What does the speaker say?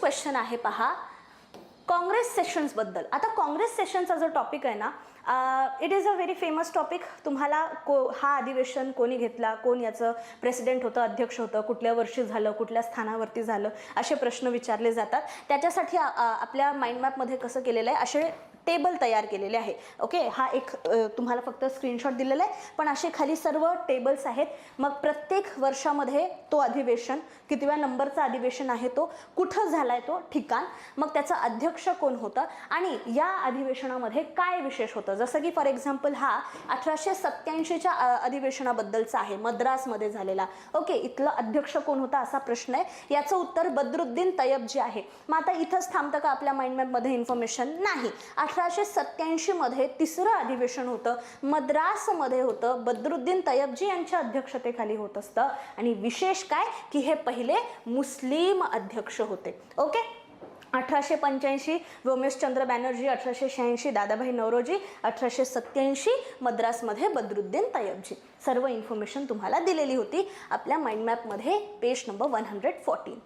Question आहे पहा, काँग्रेस सेशन्सबद्दल. आता काँग्रेस सेशनचा जो टॉपिक आहे ना, it is a very famous topic. तुम्हाला हा अधिवेशन कोणी घेतला, कोण याचं प्रेसिडेंट होतं, अध्यक्ष होतं, कुठल्या वर्षी झालं, कुठल्या स्थानावरती झालं, असे प्रश्न विचारले जातात. त्याच्यासाठी आपल्या माइंडमॅपमध्ये कसं केलेलं आहे, असे टेबल तयार केलेले आहे. ओके, हा एक तुम्हाला फक्त स्क्रीनशॉट दिलेला आहे, पण असे खाली सर्व टेबल्स आहेत. मग प्रत्येक वर्षामध्ये तो अधिवेशन कितव्या नंबरचा अधिवेशन आहे, तो कुठं झालाय, तो ठिकाण, मग त्याचा अध्यक्ष कोण होतं आणि या अधिवेशनामध्ये काय विशेष होतं. जसं की फॉर एक्झाम्पल हा 1887च्या अधिवेशनाबद्दलचा आहे, मद्रासमध्ये झालेला. ओके, इथलं अध्यक्ष कोण होता असा प्रश्न आहे. याचं उत्तर बद्रुद्दीन तय्यबजी आहे. मग आता इथंच थांबतं का आपल्या माइंडमॅपमध्ये इन्फॉर्मेशन? नाही. 1887 मध्ये तिसरं अधिवेशन होतं, मद्रासमध्ये होतं, बद्रुद्दीन तय्यबजी यांच्या अध्यक्षतेखाली होत असतं. आणि विशेष काय की हे पहिले मुस्लिम अध्यक्ष होते. ओके, 1885 व्योमेशचंद्र बॅनर्जी, 1886 दादाभाई नौरोजी, 1887 मद्रासमध्ये बद्रुद्दीन तय्यबजी. सर्व इन्फॉर्मेशन तुम्हाला दिलेली होती आपल्या माइंडमॅपमध्ये, पेज नंबर 114.